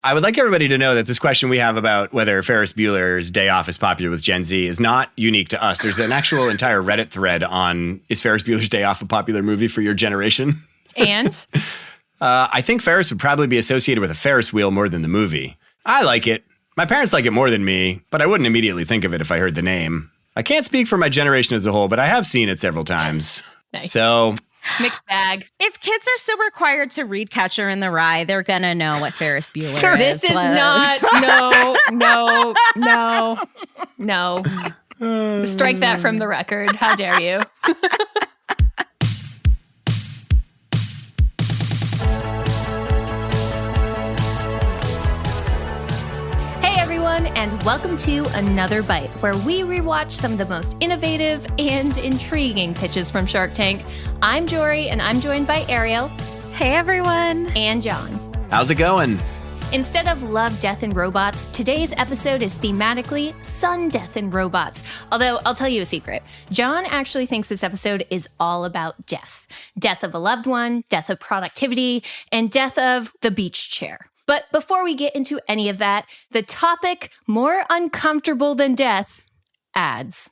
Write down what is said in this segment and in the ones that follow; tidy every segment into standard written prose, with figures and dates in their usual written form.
I would like everybody to know that this question we have about whether Ferris Bueller's Day Off is popular with Gen Z is not unique to us. There's an actual entire Reddit thread on, is Ferris Bueller's Day Off a popular movie for your generation? And? I think Ferris would probably be associated with a Ferris wheel more than the movie. I like it. My parents like it more than me, but I wouldn't immediately think of it if I heard the name. I can't speak for my generation as a whole, but I have seen it several times. Nice. So... Mixed bag. If kids are still required to read Catcher in the Rye, they're going to know what Ferris Bueller is. This is not, no. Strike that from the record. How dare you? And welcome to Another Bite, where we rewatch some of the most innovative and intriguing pitches from Shark Tank. I'm Jorie, and I'm joined by Ariel. Hey, everyone. And Jon. How's it going? Instead of Love, Death, and Robots, today's episode is thematically Sun, Death, and Robots. Although, I'll tell you a secret. Jon actually thinks this episode is all about death. Death of a loved one, death of productivity, and death of the beach chair. But before we get into any of that, the topic more uncomfortable than death, ads.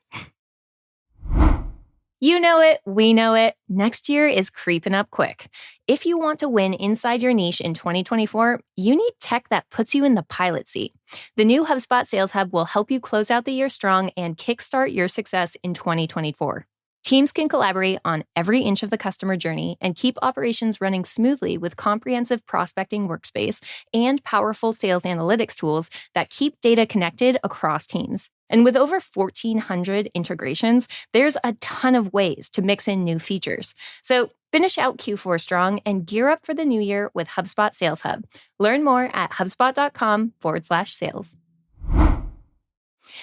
You know it, we know it. Next year is creeping up quick. If you want to win inside your niche in 2024, you need tech that puts you in the pilot seat. The new HubSpot Sales Hub will help you close out the year strong and kickstart your success in 2024. Teams can collaborate on every inch of the customer journey and keep operations running smoothly with comprehensive prospecting workspace and powerful sales analytics tools that keep data connected across teams. And with over 1,400 integrations, there's a ton of ways to mix in new features. So finish out Q4 strong and gear up for the new year with HubSpot Sales Hub. Learn more at hubspot.com/sales.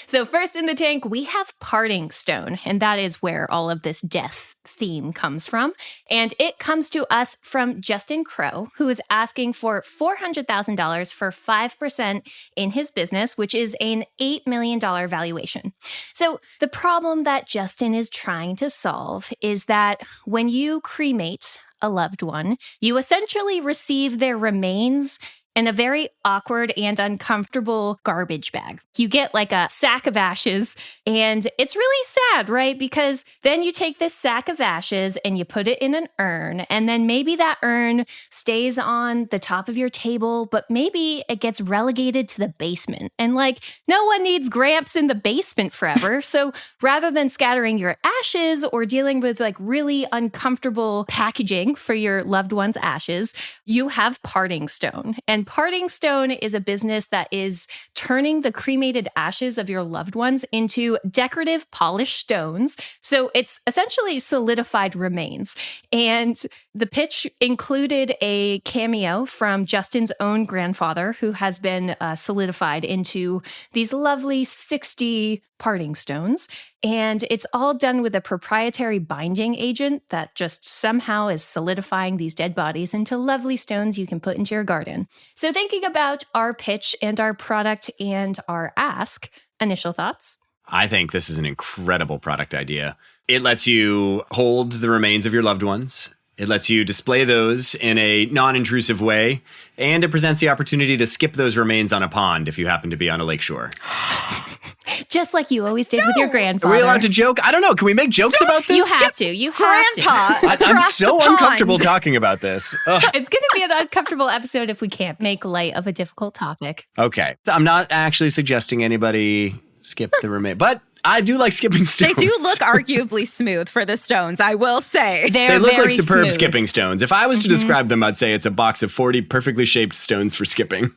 So first in the tank, we have Parting Stone, and that is where all of this death theme comes from. And it comes to us from Justin Crow, who is asking for $400,000 for 5% in his business, which is an $8 million valuation. So the problem that Justin is trying to solve is that when you cremate a loved one, you essentially receive their remains in a very awkward and uncomfortable garbage bag. You get like a sack of ashes, and it's really sad, right? Because then you take this sack of ashes and you put it in an urn, and then maybe that urn stays on the top of your table, but maybe it gets relegated to the basement. And like, no one needs Gramps in the basement forever. So rather than scattering your ashes or dealing with like really uncomfortable packaging for your loved one's ashes, you have Parting Stone. And Parting Stone is a business that is turning the cremated ashes of your loved ones into decorative polished stones. So it's essentially solidified remains. And the pitch included a cameo from Justin's own grandfather, who has been solidified into these lovely 60 parting stones. And it's all done with a proprietary binding agent that just somehow is solidifying these dead bodies into lovely stones you can put into your garden. So thinking about our pitch and our product and our ask, initial thoughts? I think this is an incredible product idea. It lets you hold the remains of your loved ones. It lets you display those in a non-intrusive way, and it presents the opportunity to skip those remains on a pond if you happen to be on a lakeshore. Just like you always did with your grandfather. Are we allowed to joke? I don't know. Can we make jokes about this? You have to. You have Grandpa, to. I'm so uncomfortable talking about this. Ugh. It's going to be an uncomfortable episode if we can't make light of a difficult topic. Okay. So I'm not actually suggesting anybody skip the remain, but I do like skipping stones. They do look arguably smooth for the stones, I will say. They look very like superb smooth. skipping stones. If I was to describe them, I'd say it's a box of 40 perfectly shaped stones for skipping.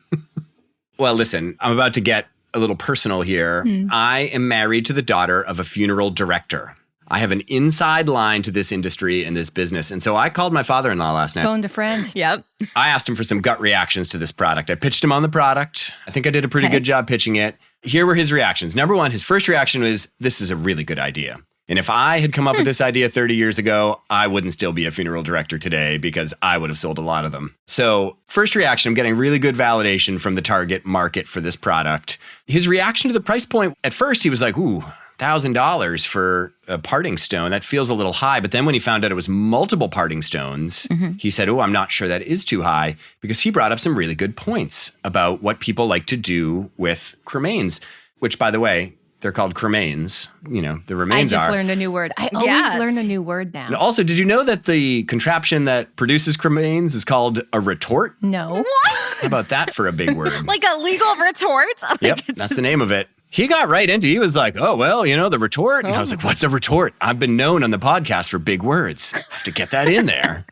Well, listen, I'm about to get a little personal here. I am married to the daughter of a funeral director. I have an inside line to this industry and this business. And so I called my father-in-law last night. Phoned a friend. Yep. I asked him for some gut reactions to this product. I pitched him on the product. I think I did a pretty good job pitching it. Here were his reactions. Number one, his first reaction was, this is a really good idea. And if I had come up with this idea 30 years ago, I wouldn't still be a funeral director today because I would have sold a lot of them. So first reaction, I'm getting really good validation from the target market for this product. His reaction to the price point, at first he was like, ooh, $1,000 for a parting stone. That feels a little high. But then when he found out it was multiple parting stones, he said, I'm not sure that is too high, because he brought up some really good points about what people like to do with cremains, which, by the way, they're called cremains. The remains are. I just learned a new word. I always learn a new word now. And also, did you know that the contraption that produces cremains is called a retort? No. What? How about that for a big word? Like a legal retort? Yep, that's the name of it. He got right into it. He was like, the retort. And I was like, what's a retort? I've been known on the podcast for big words. I have to get that in there.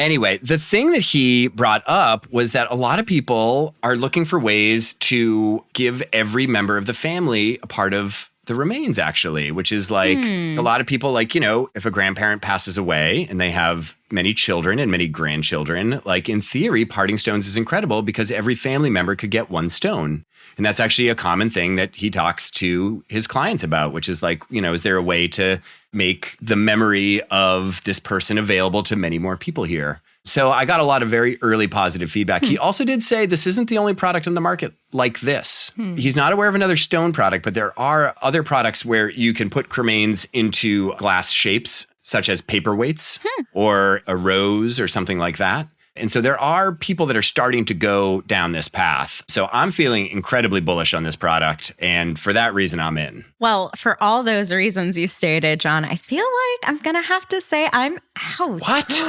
Anyway, the thing that he brought up was that a lot of people are looking for ways to give every member of the family a part of the remains, actually, which is like a lot of people, like, if a grandparent passes away and they have many children and many grandchildren, like in theory, parting stones is incredible because every family member could get one stone. And that's actually a common thing that he talks to his clients about, which is like, is there a way to make the memory of this person available to many more people here? So I got a lot of very early positive feedback. He also did say this isn't the only product on the market like this. He's not aware of another stone product, but there are other products where you can put cremains into glass shapes, such as paperweights or a rose or something like that. And so there are people that are starting to go down this path. So I'm feeling incredibly bullish on this product. And for that reason, I'm in. Well, for all those reasons you stated, Jon, I feel like I'm going to have to say I'm out. What?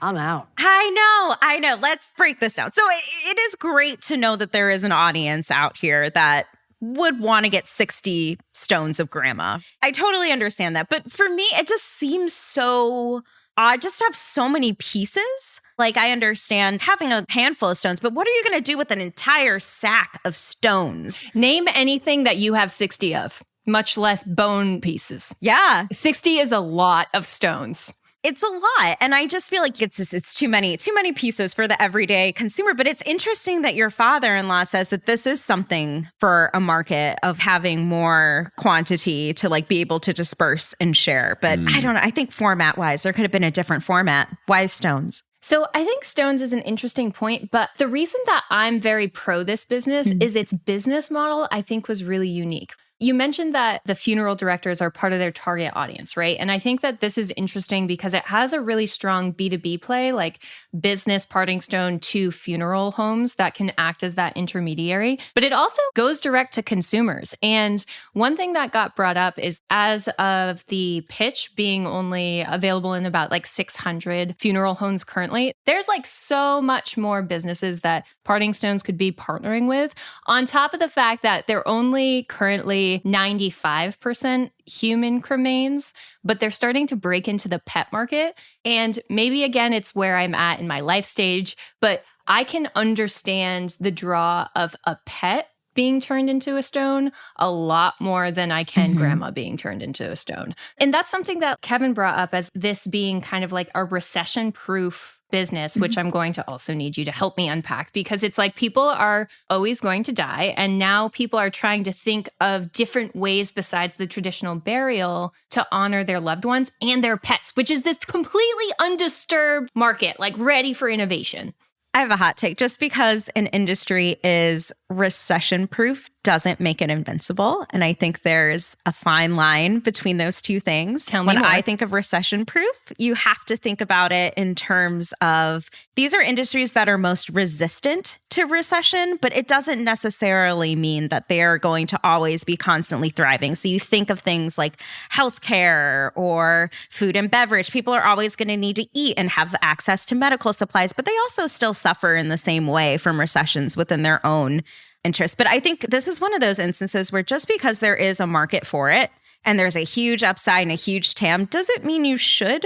I'm out. I know. Let's break this down. So it is great to know that there is an audience out here that would want to get 60 stones of grandma. I totally understand that. But for me, it just seems so odd just to have so many pieces. Like, I understand having a handful of stones, but what are you going to do with an entire sack of stones? Name anything that you have 60 of, much less bone pieces. Yeah. 60 is a lot of stones. It's a lot. And I just feel like it's too many pieces for the everyday consumer. But it's interesting that your father-in-law says that this is something for a market of having more quantity to like be able to disperse and share. But I don't know. I think format-wise, there could have been a different format. Why stones? So I think stones is an interesting point, but the reason that I'm very pro this business is its business model, I think, was really unique. You mentioned that the funeral directors are part of their target audience, right? And I think that this is interesting because it has a really strong B2B play, like business parting stone to funeral homes that can act as that intermediary. But it also goes direct to consumers. And one thing that got brought up is as of the pitch being only available in about like 600 funeral homes currently, there's like so much more businesses that parting stones could be partnering with, on top of the fact that they're only currently 95% human cremains, but they're starting to break into the pet market. And maybe, again, it's where I'm at in my life stage, but I can understand the draw of a pet being turned into a stone a lot more than I can grandma being turned into a stone. And that's something that Kevin brought up as this being kind of like a recession-proof business, which I'm going to also need you to help me unpack, because it's like people are always going to die. And now people are trying to think of different ways besides the traditional burial to honor their loved ones and their pets, which is this completely undisturbed market, like ready for innovation. I have a hot take. Just because an industry is recession-proof doesn't make it invincible. And I think there's a fine line between those two things. Tell me when more. I think of recession-proof, you have to think about it in terms of these are industries that are most resistant to recession, but it doesn't necessarily mean that they are going to always be constantly thriving. So you think of things like healthcare or food and beverage. People are always going to need to eat and have access to medical supplies, but they also still suffer in the same way from recessions within their own interest. But I think this is one of those instances where just because there is a market for it and there's a huge upside and a huge TAM, doesn't mean you should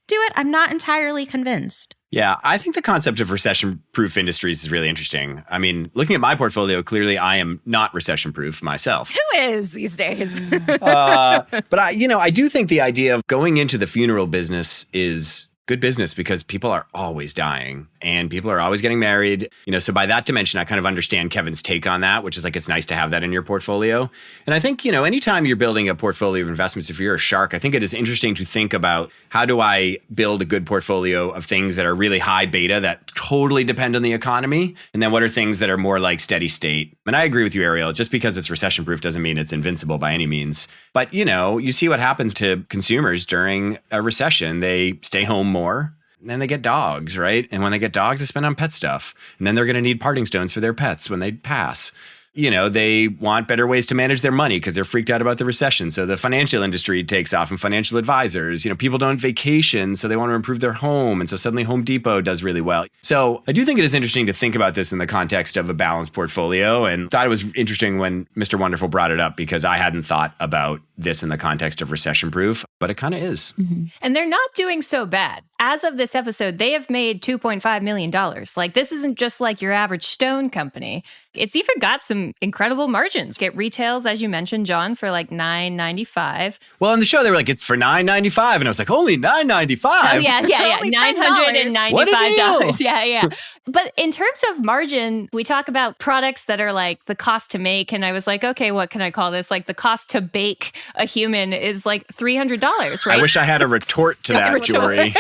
do it. I'm not entirely convinced. Yeah, I think the concept of recession-proof industries is really interesting. I mean, looking at my portfolio, clearly I am not recession-proof myself. Who is these days? But I do think the idea of going into the funeral business is good business because people are always dying. and people are always getting married. So by that dimension, I kind of understand Kevin's take on that, which is like, it's nice to have that in your portfolio. And I think, anytime you're building a portfolio of investments, if you're a shark, I think it is interesting to think about, how do I build a good portfolio of things that are really high beta that totally depend on the economy? And then what are things that are more like steady state? And I agree with you, Ariel. Just because it's recession proof doesn't mean it's invincible by any means. But, you see what happens to consumers during a recession. They stay home more. And then they get dogs, right? And when they get dogs, they spend on pet stuff. And then they're going to need parting stones for their pets when they pass. They want better ways to manage their money because they're freaked out about the recession. So the financial industry takes off and financial advisors. People don't vacation, so they want to improve their home. And so suddenly Home Depot does really well. So I do think it is interesting to think about this in the context of a balanced portfolio. And thought it was interesting when Mr. Wonderful brought it up, because I hadn't thought about this in the context of recession proof, but it kind of is. Mm-hmm. And they're not doing so bad. As of this episode, they have made $2.5 million. Like, this isn't just like your average stone company. It's even got some incredible margins. It retails, as you mentioned, Jon, for like $9.95. Well, on the show, they were like, it's for $9.95. And I was like, only $9.95? Oh, yeah. $995. What a deal. Yeah. But in terms of margin, we talk about products that are like the cost to make. And I was like, okay, what can I call this? Like, the cost to bake a human is like $300, right? I wish I had a retort to that, Jorie.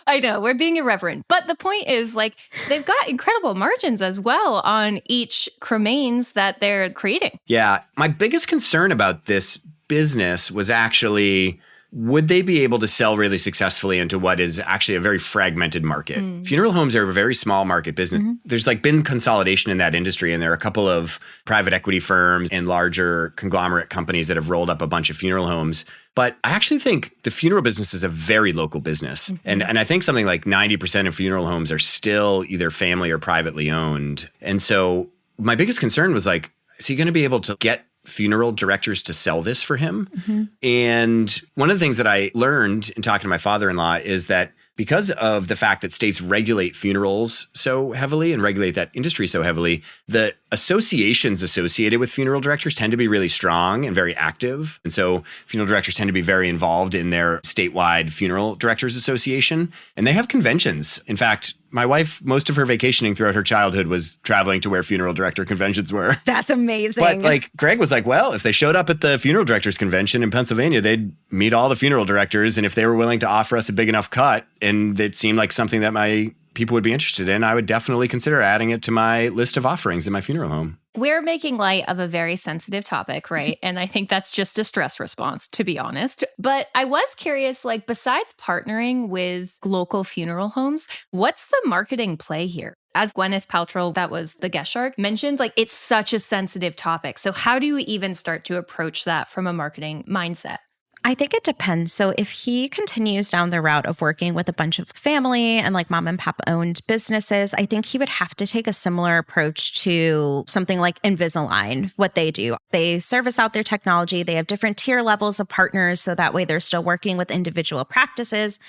I know, we're being irreverent. But the point is, like, they've got incredible margins as well on each cremains that they're creating. Yeah. My biggest concern about this business was actually, would they be able to sell really successfully into what is actually a very fragmented market? Funeral homes are a very small market business. There's been consolidation in that industry, and there are a couple of private equity firms and larger conglomerate companies that have rolled up a bunch of funeral homes. But I actually think the funeral business is a very local business. And I think something like 90% of funeral homes are still either family or privately owned. And so my biggest concern was like, is he going to be able to get funeral directors to sell this for him? And one of the things that I learned in talking to my father-in-law is that because of the fact that states regulate funerals so heavily and regulate that industry so heavily, the associations associated with funeral directors tend to be really strong and very active. And so funeral directors tend to be very involved in their statewide funeral directors association. And they have conventions. In fact, my wife, most of her vacationing throughout her childhood was traveling to where funeral director conventions were. That's amazing. But Greg was like, well, if they showed up at the funeral directors convention in Pennsylvania, they'd meet all the funeral directors. And if they were willing to offer us a big enough cut and it seemed like something that my people would be interested in, I would definitely consider adding it to my list of offerings in my funeral home. We're making light of a very sensitive topic, right? And I think that's just a stress response, to be honest. But I was curious, besides partnering with local funeral homes, what's the marketing play here? As Gwyneth Paltrow, that was the guest shark, mentioned, it's such a sensitive topic. So how do you even start to approach that from a marketing mindset? I think it depends. So if he continues down the route of working with a bunch of family and mom and pop owned businesses, I think he would have to take a similar approach to something like Invisalign, what they do. They service out their technology. They have different tier levels of partners. So that way they're still working with individual practices.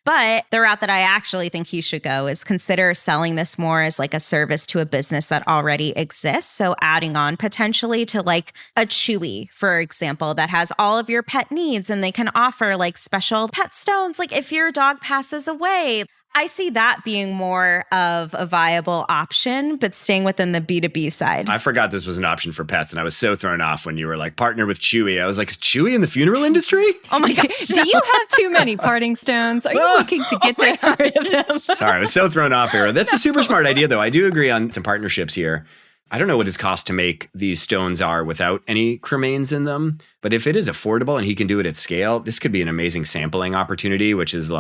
But the route that I actually think he should go is consider selling this more as a service to a business that already exists. So adding on potentially to a Chewy, for example, that has all of your pet needs and they can offer special pet stones. If your dog passes away, I see that being more of a viable option, but staying within the B2B side. I forgot this was an option for pets, and I was so thrown off when you were partner with Chewy. I was like, is Chewy in the funeral industry? Oh my gosh. Do you have too many parting stones? Are you looking to get rid of them? Sorry, I was so thrown off here. That's a super smart idea, though. I do agree on some partnerships here. I don't know what his cost to make these stones are without any cremains in them, but if it is affordable and he can do it at scale, this could be an amazing sampling opportunity, which is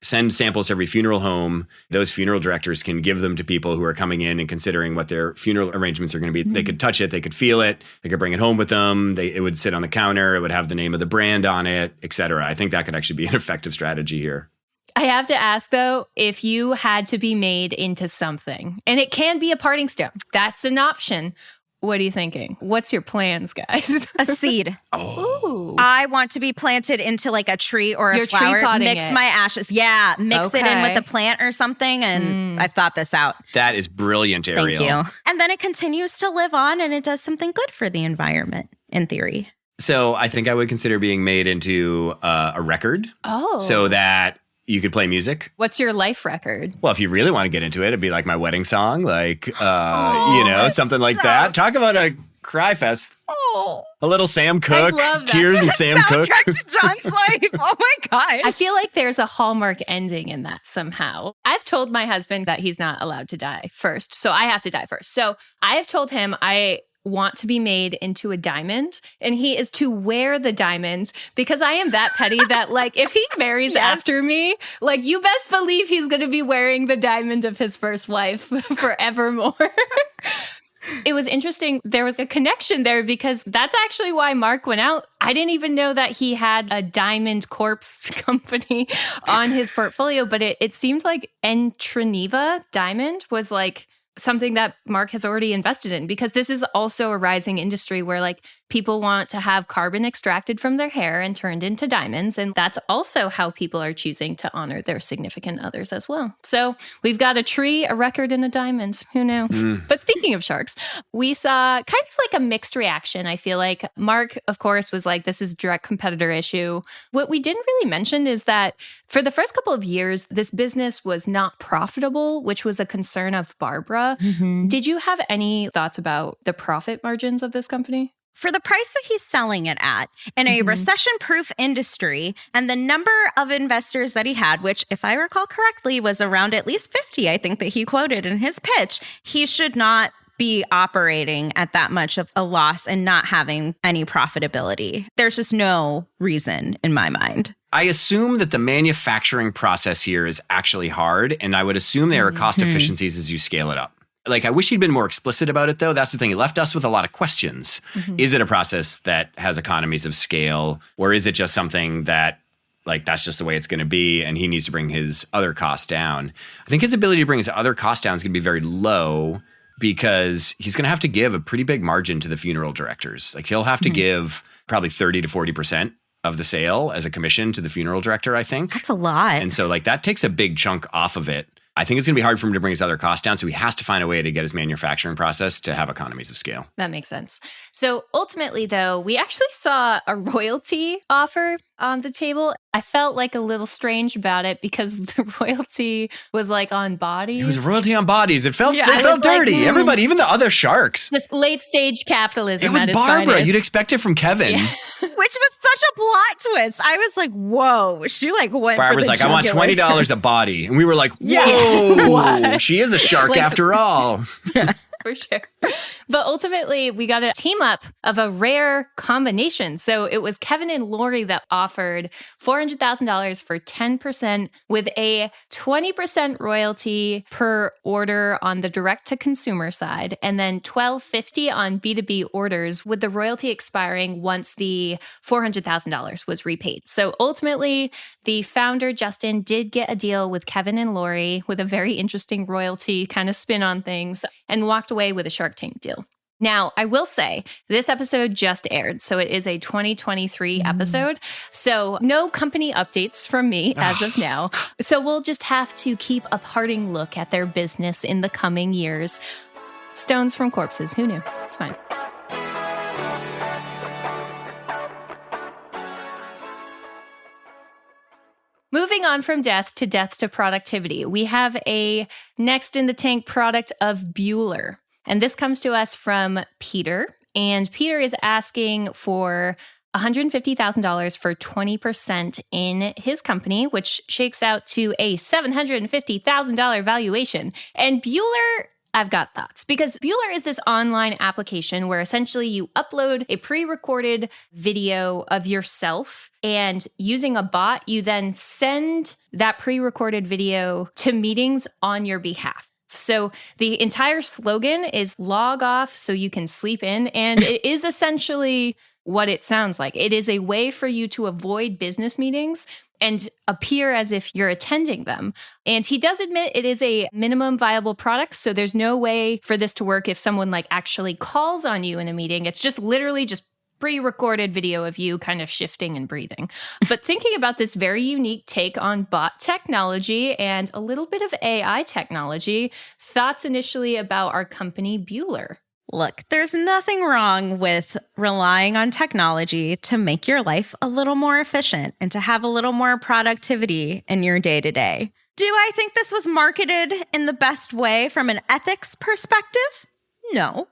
send samples to every funeral home. Those funeral directors can give them to people who are coming in and considering what their funeral arrangements are going to be. They could touch it, they could feel it, they could bring it home with them. It would sit on the counter, it would have the name of the brand on it, et cetera. I think that could actually be an effective strategy here. I have to ask, though, if you had to be made into something, and it can be a parting stone, that's an option. What are you thinking? What's your plans, guys? A seed. Ooh. I want to be planted into a tree or You're a flower. tree potting Mix it. my ashes. Yeah, mix it in Okay. with a plant or something. And I've thought this out. That is brilliant, Ariel. Thank you. And then it continues to live on and it does something good for the environment, in theory. So I think I would consider being made into a record. Oh. So that You could play music. What's your life record? Well, if you really want to get into it, it'd be like my wedding song, like, something like that. Talk about a cry fest. Oh, a little Sam Cooke. I love that. Tears and Sam Cooke. Soundtrack to John's life. Oh my gosh. I feel like there's a Hallmark ending in that somehow. I've told my husband that he's not allowed to die first. So I have to die first. So I have told him I want to be made into a diamond, and he is to wear the diamond because I am that petty that, like, if he marries after me, like, you best believe he's going to be wearing the diamond of his first wife forevermore. It was interesting. There was a connection there because that's actually why Mark went out. I didn't even know that he had a diamond corpse company on his portfolio, but it seemed like Entreneva Diamond was like something that Mark has already invested in, because this is also a rising industry where, like, people want to have carbon extracted from their hair and turned into diamonds. And that's also how people are choosing to honor their significant others as well. So we've got a tree, a record, and a diamond. Who knew? But speaking of sharks, we saw kind of like a mixed reaction. I feel like Mark, of course, was like, this is a direct competitor issue. What we didn't really mention is that for the first couple of years, this business was not profitable, which was a concern of Barbara. Mm-hmm. Did you have any thoughts about the profit margins of this company? For the price that he's selling it at in a recession-proof industry and the number of investors that he had, which, if I recall correctly, was around at least 50, I think that he quoted in his pitch, he should not be operating at that much of a loss and not having any profitability. There's just no reason in my mind. I assume that the manufacturing process here is actually hard, and I would assume there are cost efficiencies as you scale it up. Like, I wish he'd been more explicit about it, though. That's the thing. It left us with a lot of questions. Is it a process that has economies of scale, or is it just something that, like, that's just the way it's going to be, and he needs to bring his other costs down? I think his ability to bring his other costs down is going to be very low because he's going to have to give a pretty big margin to the funeral directors. Like, he'll have to give probably 30 to 40% of the sale as a commission to the funeral director, I think. That's a lot. And so, like, that takes a big chunk off of it. I think it's going to be hard for him to bring his other costs down. So he has to find a way to get his manufacturing process to have economies of scale. That makes sense. So ultimately, though, we actually saw a royalty offer on the table. I felt like a little strange about it because the royalty was like on bodies. It was royalty on bodies. It felt dirty. Like, everybody, even the other sharks. Just late stage capitalism. It was Barbara. Finest. You'd expect it from Kevin. Yeah. Which was such a plot twist. I was like, whoa. She like went Barbara's for the like, I want $20 a body. And we were like, whoa, she is a shark after all. Yeah. For sure. But ultimately, we got a team up of a rare combination. So it was Kevin and Lori that offered $400,000 for 10% with a 20% royalty per order on the direct-to-consumer side, and then $1,250 on B2B orders, with the royalty expiring once the $400,000 was repaid. So ultimately, the founder, Justin, did get a deal with Kevin and Lori with a very interesting royalty kind of spin on things, and walked away with a Shark Tank deal. Now, I will say this episode just aired, so it is a 2023 episode. So no company updates from me as of now. So we'll just have to keep a parting look at their business in the coming years. Stones from corpses. Who knew? It's fine. Moving on from death to productivity, we have a next in the tank product of Beulr. And this comes to us from Peter. And Peter is asking for $150,000 for 20% in his company, which shakes out to a $750,000 valuation. And Beulr, I've got thoughts, because Beulr is this online application where essentially you upload a pre-recorded video of yourself, and using a bot, you then send that pre-recorded video to meetings on your behalf. So the entire slogan is log off so you can sleep in. And it is essentially what it sounds like. It is a way for you to avoid business meetings and appear as if you're attending them. And he does admit it is a minimum viable product. So there's no way for this to work if someone like actually calls on you in a meeting. It's just literally just pre-recorded video of you kind of shifting and breathing. But thinking about this very unique take on bot technology and a little bit of AI technology, thoughts initially about our company Beulr? Look, there's nothing wrong with relying on technology to make your life a little more efficient and to have a little more productivity in your day-to-day. Do I think this was marketed in the best way from an ethics perspective? No.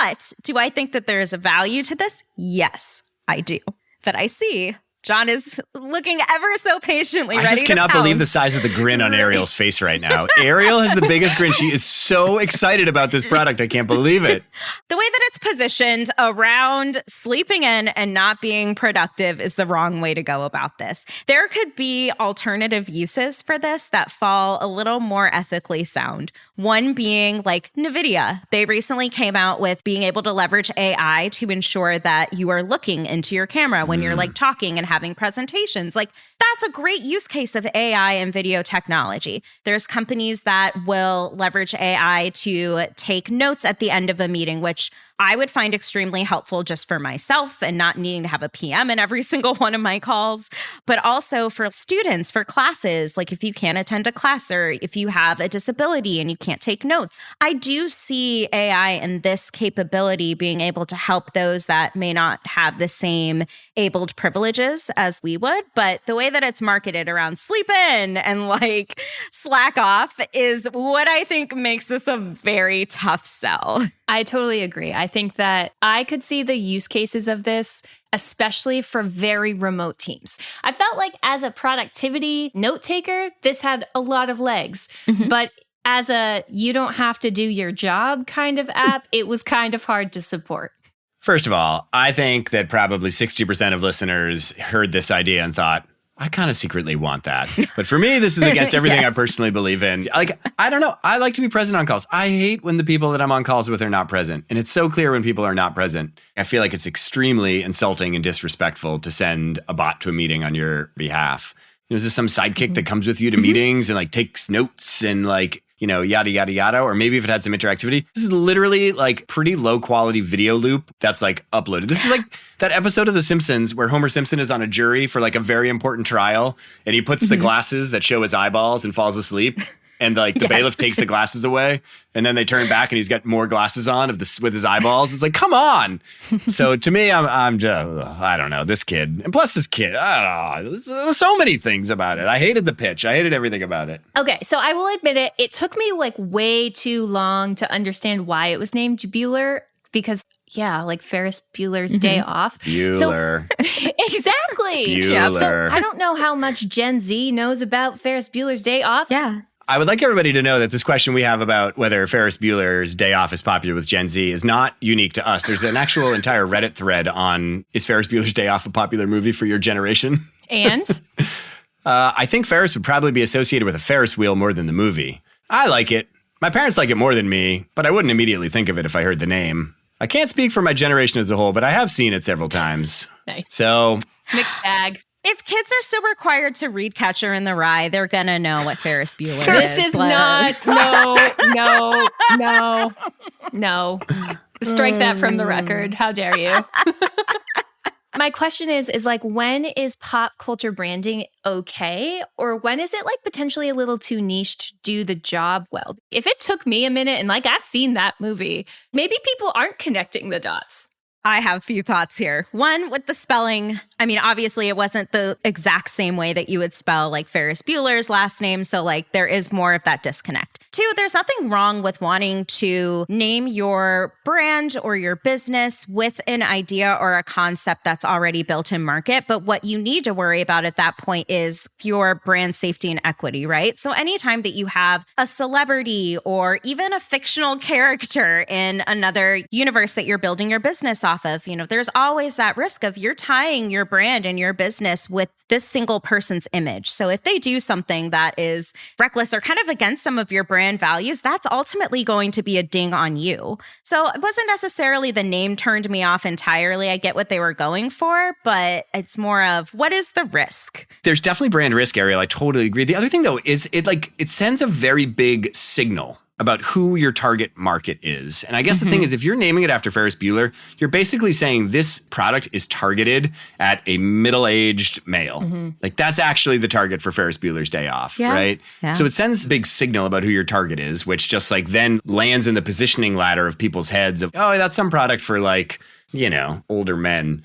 But do I think that there is a value to this? Yes, I do. But I see Jon is looking ever so patiently ready to I just cannot pounce. believe the size of the grin on Ariel's face right now. Ariel has the biggest grin. She is so excited about this product. I can't believe it. The way that it's positioned around sleeping in and not being productive is the wrong way to go about this. There could be alternative uses for this that fall a little more ethically sound. One being like NVIDIA. They recently came out with being able to leverage AI to ensure that you are looking into your camera when you're like talking and having presentations. Like, that's a great use case of AI and video technology. There's companies that will leverage AI to take notes at the end of a meeting, which I would find extremely helpful just for myself and not needing to have a PM in every single one of my calls, but also for students, for classes, like if you can't attend a class or if you have a disability and you can't take notes. I do see AI and this capability being able to help those that may not have the same abled privileges as we would, but the way that it's marketed around sleep in and like slack off is what I think makes this a very tough sell. I totally agree. I think that I could see the use cases of this, especially for very remote teams. I felt like as a productivity note taker, this had a lot of legs, but as a you don't have to do your job kind of app, it was kind of hard to support. First of all, I think that probably 60% of listeners heard this idea and thought, I kind of secretly want that. But for me, this is against everything Yes. I personally believe in. Like, I don't know. I like to be present on calls. I hate when the people that I'm on calls with are not present. And it's so clear when people are not present. I feel like it's extremely insulting and disrespectful to send a bot to a meeting on your behalf. Is this some sidekick that comes with you to meetings and like takes notes and like, you know, yada, yada, yada. Or maybe if it had some interactivity. This is literally like pretty low quality video loop that's like uploaded. This is like that episode of The Simpsons where Homer Simpson is on a jury for like a very important trial. And he puts the glasses that show his eyeballs and falls asleep. And like the bailiff takes the glasses away, and then they turn back and he's got more glasses on with his eyeballs. It's like, come on. So to me, I'm just, I don't know, this kid. And plus this kid, I don't know. There's so many things about it. I hated the pitch. I hated everything about it. Okay, so I will admit it. It took me like way too long to understand why it was named Beulr because, yeah, like Ferris Bueller's Day Off. Beulr. Exactly. Beulr. So I don't know how much Gen Z knows about Ferris Bueller's Day Off. Yeah. I would like everybody to know that this question we have about whether Ferris Bueller's Day Off is popular with Gen Z is not unique to us. There's an actual entire Reddit thread on, is Ferris Bueller's Day Off a popular movie for your generation? And? I think Ferris would probably be associated with a Ferris wheel more than the movie. I like it. My parents like it more than me, but I wouldn't immediately think of it if I heard the name. I can't speak for my generation as a whole, but I have seen it several times. Nice. So, Mixed bag. If kids are still required to read Catcher in the Rye, they're going to know what Ferris Bueller is. This is not, no. Strike that from the record. How dare you? My question is like, when is pop culture branding okay? Or when is it like potentially a little too niche to do the job well? If it took me a minute and like I've seen that movie, maybe people aren't connecting the dots. I have a few thoughts here. One, with the spelling. I mean, obviously, it wasn't the exact same way that you would spell like Ferris Bueller's last name. So like there is more of that disconnect. Two, there's nothing wrong with wanting to name your brand or your business with an idea or a concept that's already built in market. But what you need to worry about at that point is your brand safety and equity, right? So anytime that you have a celebrity or even a fictional character in another universe that you're building your business off of, you know, there's always that risk of you're tying your brand and your business with this single person's image. So if they do something that is reckless or kind of against some of your brand values, that's ultimately going to be a ding on you. So it wasn't necessarily the name turned me off entirely. I get what they were going for, but it's more of what is the risk? there's definitely brand risk, Ariel. I totally agree. The other thing, though, is it sends a very big signal about who your target market is. And I guess the thing is, if you're naming it after Ferris Bueller, you're basically saying this product is targeted at a middle-aged male. Like that's actually the target for Ferris Bueller's Day Off, right? Yeah. So it sends a big signal about who your target is, which just like then lands in the positioning ladder of people's heads of, oh, that's some product for like, you know, older men.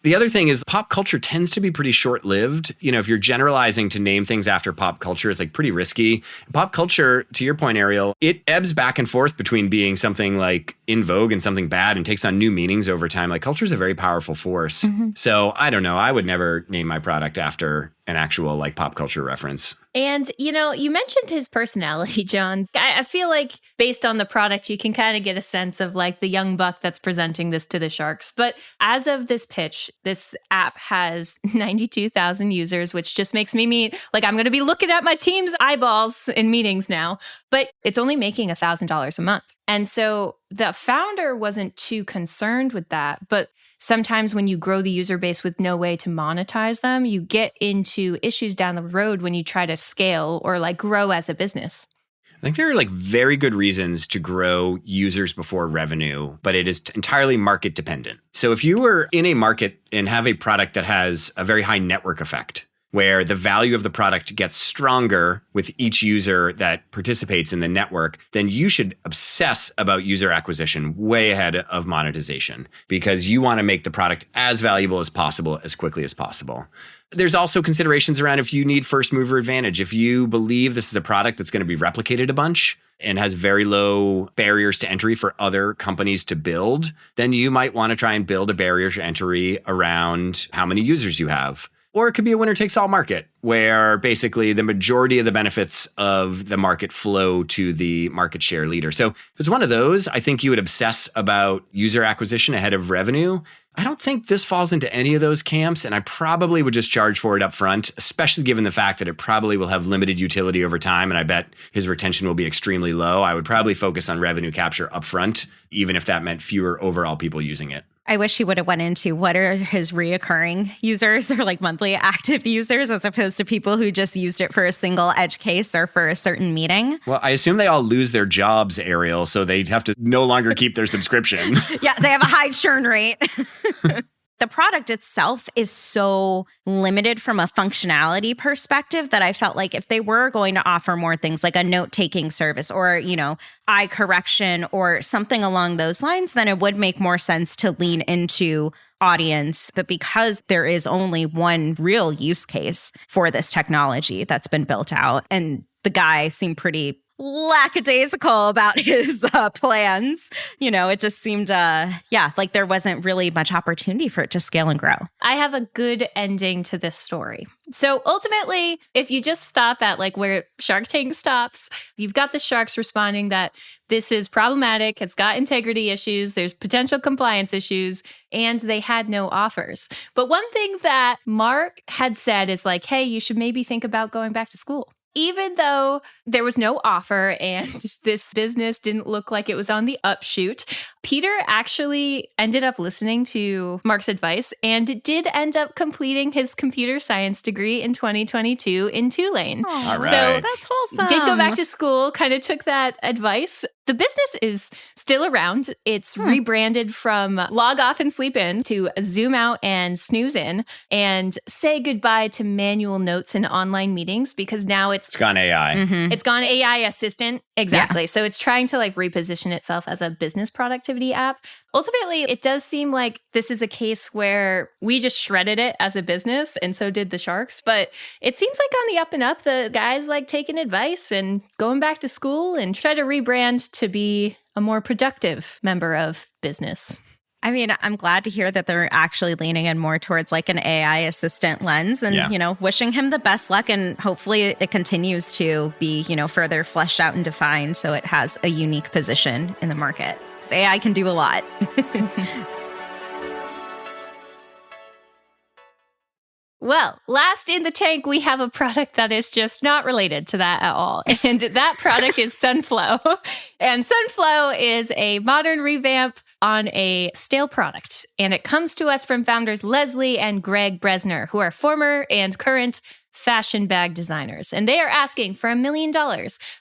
The other thing is pop culture tends to be pretty short-lived. You know, if you're generalizing to name things after pop culture, it's like pretty risky. Pop culture, to your point, Ariel, it ebbs back and forth between being something like in vogue and something bad and takes on new meanings over time. Like culture is a very powerful force. So I don't know. I would never name my product after an actual like pop culture reference. And, you know, you mentioned his personality, Jon. I feel like based on the product, you can kind of get a sense of like the young buck that's presenting this to the sharks. But as of this pitch, this app has 92,000 users, which just makes me like I'm going to be looking at my team's eyeballs in meetings now. But it's only making $1,000 a month. And so the founder wasn't too concerned with that. But sometimes when you grow the user base with no way to monetize them, you get into issues down the road when you try to scale or like grow as a business. I think there are like very good reasons to grow users before revenue, but it is entirely market dependent. So if you were in a market and have a product that has a very high network effect, where the value of the product gets stronger with each user that participates in the network, then you should obsess about user acquisition way ahead of monetization because you want to make the product as valuable as possible, as quickly as possible. There's also considerations around if you need first mover advantage. If you believe this is a product that's going to be replicated a bunch and has very low barriers to entry for other companies to build, then you might want to try and build a barrier to entry around how many users you have. Or it could be a winner-takes-all market where basically the majority of the benefits of the market flow to the market share leader. So if it's one of those, I think you would obsess about user acquisition ahead of revenue. I don't think this falls into any of those camps, and I probably would just charge for it up front, especially given the fact that it probably will have limited utility over time, and I bet his retention will be extremely low. I would probably focus on revenue capture up front, even if that meant fewer overall people using it. I wish he would have went into what are his reoccurring users or like monthly active users as opposed to people who just used it for a single edge case or for a certain meeting. Well, I assume they all lose their jobs, Ariel, so they'd have to no longer keep their subscription. Yeah, they have a high churn rate. The product itself is so limited from a functionality perspective that I felt like if they were going to offer more things like a note-taking service or, you know, eye correction or something along those lines, then it would make more sense to lean into audience. But because there is only one real use case for this technology that's been built out, and the guy seemed pretty lackadaisical about his plans. You know, it just seemed, like there wasn't really much opportunity for it to scale and grow. I have a good ending to this story. So ultimately, if you just stop at like where Shark Tank stops, you've got the sharks responding that this is problematic, it's got integrity issues, there's potential compliance issues, and they had no offers. But one thing that Mark had said is like, hey, you should maybe think about going back to school. Even though there was no offer and this business didn't look like it was on the upshoot, Peter actually ended up listening to Mark's advice and did end up completing his computer science degree in 2022 in Tulane. All right. So that's wholesome. Did go back to school, kind of took that advice. The business is still around. It's rebranded from log off and sleep in to zoom out and snooze in and say goodbye to manual notes in online meetings because now it's gone AI. Mm-hmm. It's gone AI assistant. Exactly. Yeah. So it's trying to like reposition itself as a business productivity app. Ultimately, it does seem like this is a case where we just shredded it as a business and so did the sharks. But it seems like on the up and up, the guys like taking advice and going back to school and try to rebrand to be a more productive member of business. I mean, I'm glad to hear that they're actually leaning in more towards like an AI assistant lens and, you know, wishing him the best luck. And hopefully it continues to be, you know, further fleshed out and defined so it has a unique position in the market. So AI can do a lot. Well, last in the tank, we have a product that is just not related to that at all. And that product is Sunflow. And Sunflow is a modern revamp on a stale product. And it comes to us from founders Leslie and Greg Bresner, who are former and current fashion bag designers. And they are asking for $1 million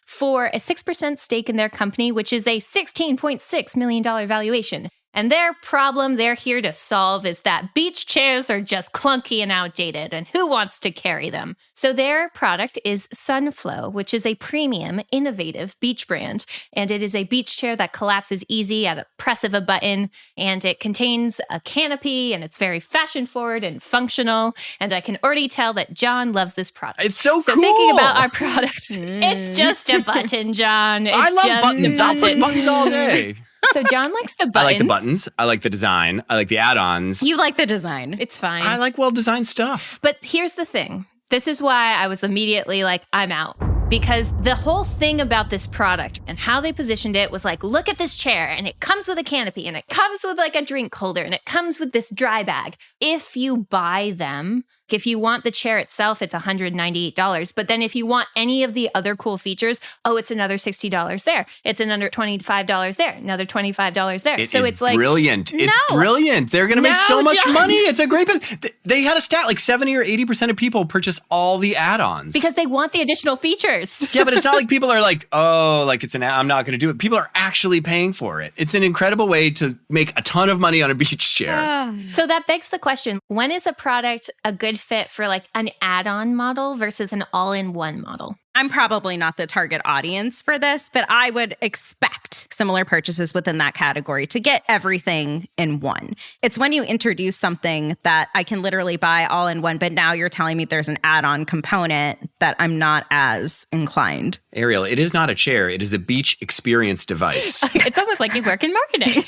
for a 6% stake in their company, which is a $16.6 million valuation. And their problem they're here to solve is that beach chairs are just clunky and outdated, and who wants to carry them? So their product is Sunflow, which is a premium, innovative beach brand. And it is a beach chair that collapses easy at the press of a button. And it contains a canopy, and it's very fashion forward and functional. And I can already tell that Jon loves this product. It's so cool. So thinking about our products, it's just a button, Jon. I love buttons. I'll push buttons all day. So Jon likes the buttons. I like the buttons. I like the design. I like the add-ons. You like the design. It's fine. I like well-designed stuff. But here's the thing. This is why I was immediately like, I'm out. Because the whole thing about this product and how they positioned it was like, look at this chair, and it comes with a canopy, and it comes with like a drink holder, and it comes with this dry bag. If you buy them, if you want the chair itself, it's $198. But then if you want any of the other cool features, it's another $60 there. It's another $25 there, another $25 there. It's like brilliant. It's brilliant. They're going to make so much money. It's a great business. They had a stat like 70 or 80% of people purchase all the add-ons because they want the additional features. Yeah, but it's not like people are like, I'm not going to do it. People are actually paying for it. It's an incredible way to make a ton of money on a beach chair. So that begs the question, when is a product a good fit for like an add-on model versus an all-in-one model? I'm probably not the target audience for this, but I would expect similar purchases within that category to get everything in one. It's when you introduce something that I can literally buy all in one, but now you're telling me there's an add-on component that I'm not as inclined. Ariel, it is not a chair. It is a beach experience device. It's almost like you work in marketing.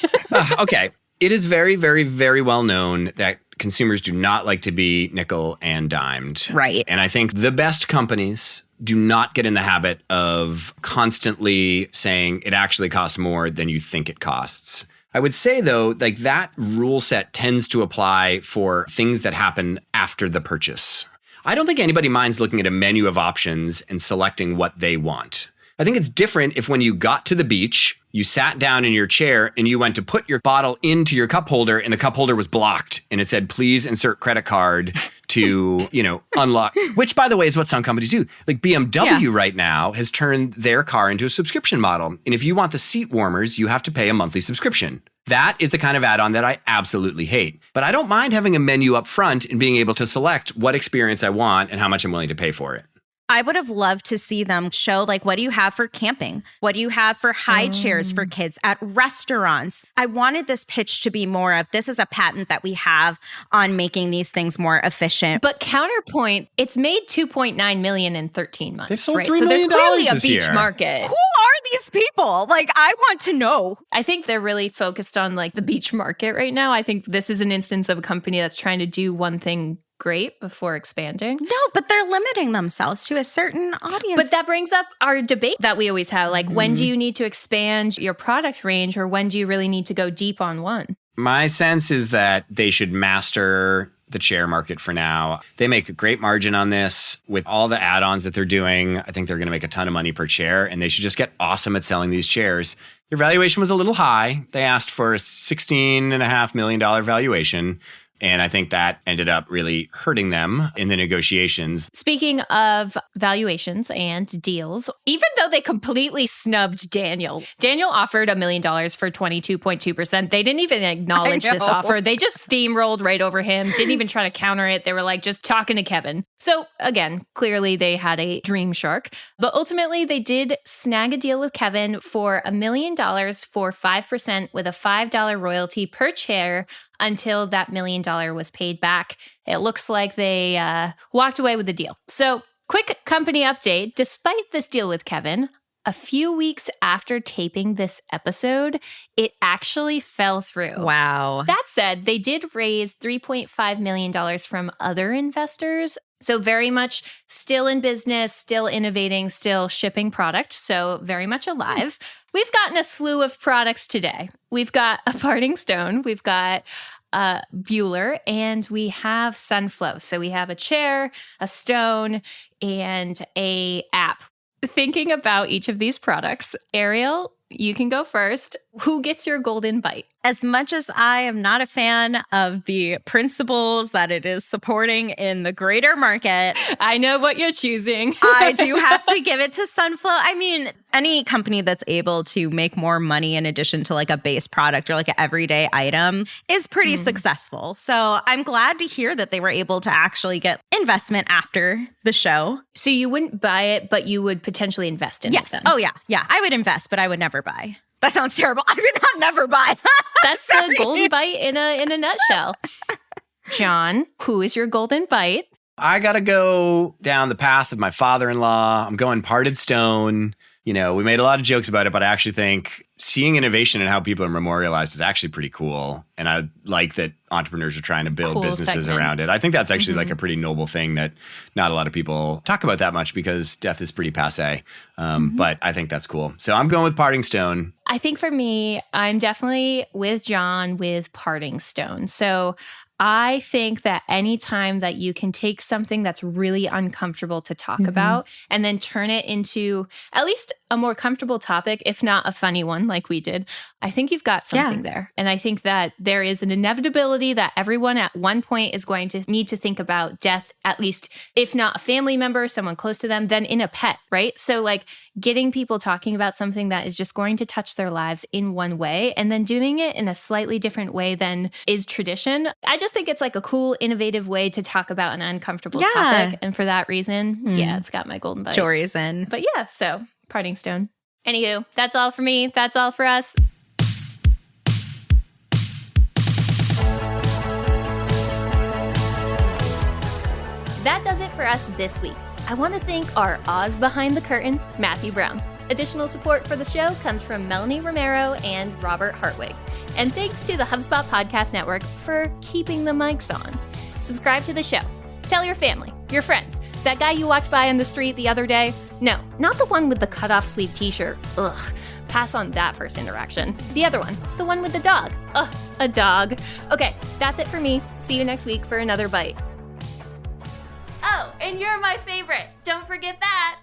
Okay. It is very, very, very well known that consumers do not like to be nickel and dimed. Right. And I think the best companies do not get in the habit of constantly saying it actually costs more than you think it costs. I would say, though, like that rule set tends to apply for things that happen after the purchase. I don't think anybody minds looking at a menu of options and selecting what they want. I think it's different if when you got to the beach, you sat down in your chair and you went to put your bottle into your cup holder and the cup holder was blocked and it said, please insert credit card to, unlock, which by the way is what some companies do. Like BMW right now has turned their car into a subscription model. And if you want the seat warmers, you have to pay a monthly subscription. That is the kind of add-on that I absolutely hate. But I don't mind having a menu up front and being able to select what experience I want and how much I'm willing to pay for it. I would have loved to see them show, like, what do you have for camping? What do you have for high chairs for kids at restaurants? I wanted this pitch to be more of, this is a patent that we have on making these things more efficient. But counterpoint, it's made $2.9 million in 13 months. They've sold $3 right? So there's million clearly a this beach year. market. Who are these people? Like, I want to know. I think they're really focused on like the beach market right now. I think this is an instance of a company that's trying to do one thing great before expanding. No, but they're limiting themselves to a certain audience. But that brings up our debate that we always have. Like, when do you need to expand your product range, or when do you really need to go deep on one? My sense is that they should master the chair market for now. They make a great margin on this with all the add-ons that they're doing. I think they're going to make a ton of money per chair, and they should just get awesome at selling these chairs. Their valuation was a little high. They asked for a $16.5 million valuation. And I think that ended up really hurting them in the negotiations. Speaking of valuations and deals, even though they completely snubbed Daniel offered $1 million for 22.2%. They didn't even acknowledge this offer. They just steamrolled right over him, didn't even try to counter it. They were like just talking to Kevin. So again, clearly they had a dream shark. But ultimately, they did snag a deal with Kevin for $1 million for 5% with a $5 royalty per chair until that $1 million was paid back. It looks like they walked away with the deal. So, quick company update. Despite this deal with Kevin, a few weeks after taping this episode, it actually fell through. Wow. That said, they did raise $3.5 million from other investors. So very much still in business, still innovating, still shipping product. So very much alive. We've gotten a slew of products today. We've got a parting stone. We've got Beulr, and we have Sunflow. So we have a chair, a stone, and a app. Thinking about each of these products, Ariel, you can go first. Who gets your golden bite? As much as I am not a fan of the principles that it is supporting in the greater market, I know what you're choosing. I do have to give it to Sunflow. I mean, any company that's able to make more money in addition to like a base product or like an everyday item is pretty successful. So I'm glad to hear that they were able to actually get investment after the show. So you wouldn't buy it, but you would potentially invest in it then? Oh, yeah. Yeah. I would invest, but I would never buy. That sounds terrible. I would not never buy. That's the golden bite in a nutshell. Jon, who is your golden bite? I got to go down the path of my father-in-law. I'm going parted stone. You know, we made a lot of jokes about it, but I actually think seeing innovation and how people are memorialized is actually pretty cool. And I like that entrepreneurs are trying to build businesses around it. I think that's actually like a pretty noble thing that not a lot of people talk about that much because death is pretty passé. But I think that's cool. So I'm going with parting stone. I think for me, I'm definitely with Jon with parting stone. So I think that anytime that you can take something that's really uncomfortable to talk about and then turn it into at least a more comfortable topic, if not a funny one like we did, I think you've got something there. And I think that there is an inevitability that everyone at one point is going to need to think about death, at least if not a family member, someone close to them, then in a pet, right? So like getting people talking about something that is just going to touch their lives in one way and then doing it in a slightly different way than is tradition. I just think it's like a cool, innovative way to talk about an uncomfortable topic. And for that reason, it's got my golden bite. Jorie's in. But yeah, so parting stone. Anywho, that's all for me. That's all for us. That does it for us this week. I want to thank our Oz behind the curtain, Matthew Brown. Additional support for the show comes from Melanie Romero and Robert Hartwig. And thanks to the HubSpot Podcast Network for keeping the mics on. Subscribe to the show. Tell your family, your friends. That guy you walked by on the street the other day? No, not the one with the cut-off sleeve t-shirt. Ugh. Pass on that first interaction. The other one, the one with the dog. Ugh, a dog. Okay, that's it for me. See you next week for another bite. Oh, and you're my favorite. Don't forget that.